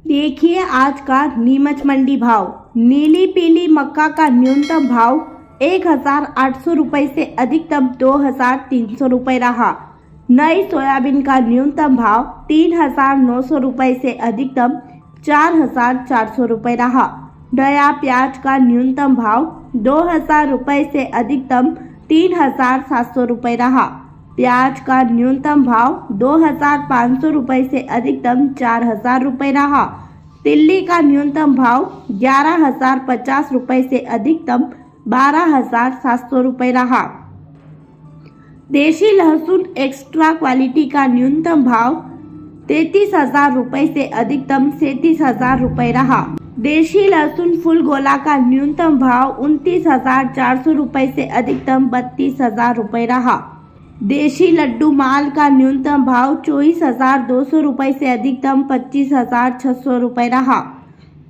देखिए आज का नीमच मंडी भाव। नीली पीली मक्का का न्यूनतम भाव 1,800 रुपये से अधिकतम 2,300 रुपये रहा। नई सोयाबीन का न्यूनतम भाव 3,900 रुपये से अधिकतम 4,400 रुपये रहा। नया प्याज का न्यूनतम भाव 2,000 रुपये से अधिकतम 3,700 रुपये रहा। प्याज का न्यूनतम भाव 2,500 रुपये से अधिकतम 4,000 रुपये रहा। तिल्ली का न्यूनतम भाव 11,050 रुपये से अधिकतम 12,700 रुपये रहा। देशी लहसुन एक्स्ट्रा क्वालिटी का न्यूनतम भाव 33,000 रुपये से अधिकतम 37,000 रुपये रहा। देशी लहसुन फुल गोला का न्यूनतम भाव 29,400 रुपये से अधिकतम 32,000 रुपये रहा। देशी लड्डू माल का न्यूनतम भाव 24,200 रुपये से अधिकतम 25,600 रुपये रहा।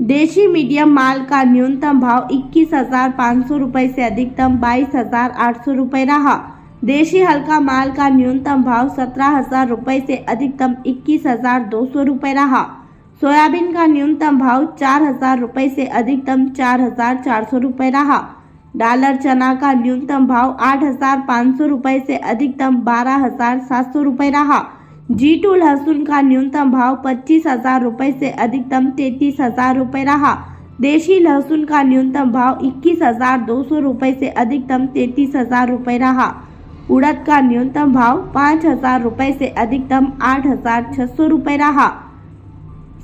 देशी मीडियम माल का न्यूनतम भाव 21,500 रुपये से अधिकतम 22,800 रुपये रहा। देशी हल्का माल का न्यूनतम भाव 17,000 रुपये से अधिकतम 21,200 रुपये रहा। सोयाबीन का न्यूनतम भाव 4,000 रुपये से अधिकतम 4,400 रुपये रहा। डॉलर चना का न्यूनतम भाव 8,500 रुपये से अधिकतम 12,700 रुपये रहा। G2 लहसुन का न्यूनतम भाव 25,000 रुपये से अधिकतम 33,000 रुपये रहा। देशी लहसुन का न्यूनतम भाव 21,200 रुपये से अधिकतम 33,000 रुपये रहा। उड़द का न्यूनतम भाव 5,000 रुपये से अधिकतम 8,600 रुपये रहा।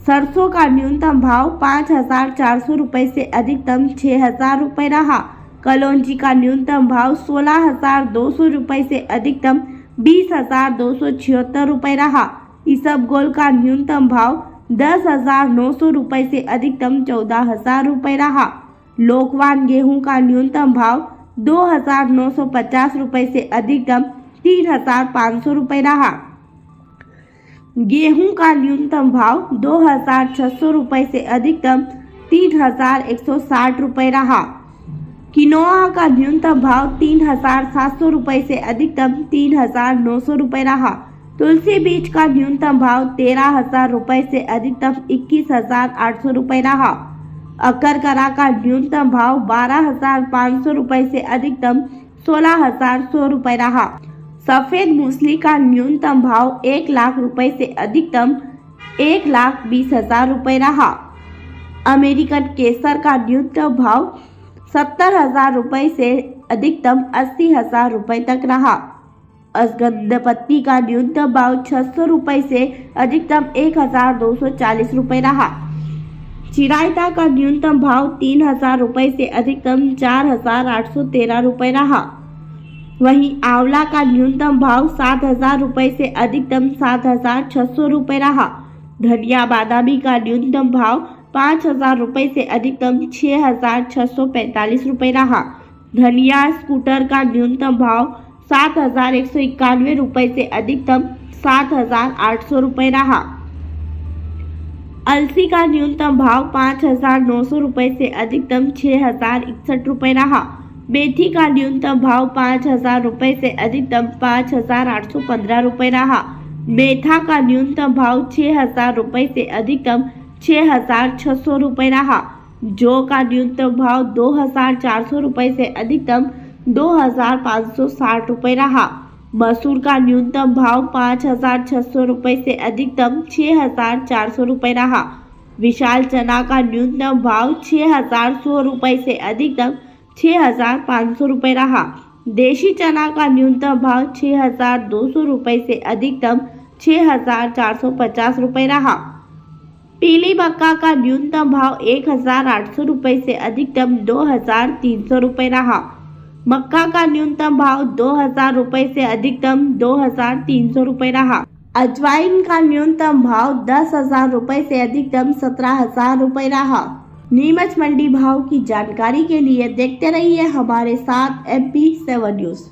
सरसों का न्यूनतम भाव 5,400 रुपये से अधिकतम 6,000 रुपये रहा। कलौंजी का न्यूनतम भाव 16,200 रुपये से अधिकतम 20,276 रुपये रहा। इसबगोल का न्यूनतम भाव 10,900 रुपये से अधिकतम 14,000 रुपये रहा। लोकवान गेहूं का न्यूनतम भाव 2,950 रुपये से अधिकतम 3,500 रुपये रहा। गेहूं का न्यूनतम भाव 2,600 रुपये से अधिकतम 3,160 रुपये रहा। किनोआ का न्यूनतम भाव 3,700 रुपये से अधिकतम 3,900 रुपये रहा। तुलसी बीज का न्यूनतम भाव 13,000 रुपये से अधिकतम 21,800 रुपये रहा। अकरकरा का न्यूनतम भाव 12,500 रुपये से अधिकतम 16,100 रुपये रहा। सफेद मूसली का न्यूनतम भाव 1,00,000 रुपये से अधिकतम 1,20,000 रुपये रहा। अमेरिकन केसर का न्यूनतम भाव 70,000 रुपये से अधिकतम 80,000 रुपये तक रहा। असगंधपत्ती का न्यूनतम भाव 600 रुपये से अधिकतम 1,240 रुपये रहा। चिरायता का न्यूनतम भाव 3,000 रुपये से अधिकतम 4,813 रुपये रहा। वहीं आंवला का न्यूनतम भाव 7,000 रुपये से अधिकतम 7,600 रुपये रहा। धनिया बादामी का न्यूनतम भाव 5,000 रुपये से अधिकतम 6,645 रुपये रहा। धनिया स्कूटर का न्यूनतम भाव 7,191 रुपये से अधिकतम 7,800 रुपये रहा। अलसी का न्यूनतम भाव 5,900 रुपये से अधिकतम 6,061 रुपये रहा। मेथी का न्यूनतम भाव 5,000 रुपये से अधिकतम 5,815 रुपये रहा। मेथा का न्यूनतम भाव 6,000 रुपये से अधिकतम 6,600 रुपये रहा। जौ का न्यूनतम भाव 2,400 रुपये से अधिकतम 2,560 रुपये रहा। मसूर का न्यूनतम भाव 5,600 रुपये से अधिकतम 6,400 रुपये रहा। विशाल चना का न्यूनतम भाव 6,100 रुपये से अधिकतम 6,500 रुपये रहा। देशी चना का न्यूनतम भाव 6,200 रुपये से अधिकतम 6,450 रुपये रहा। पीली मक्का का न्यूनतम भाव 1,800 रुपये से अधिकतम 2,300 रुपये रहा। मक्का का न्यूनतम भाव 2,000 रुपये से अधिकतम 2,300 रुपये रहा। अजवाइन का न्यूनतम भाव 10,000 रुपये से अधिकतम 17,000 रुपये रहा। नीमच मंडी भाव की जानकारी के लिए देखते रहिए हमारे साथ MP7 न्यूज़।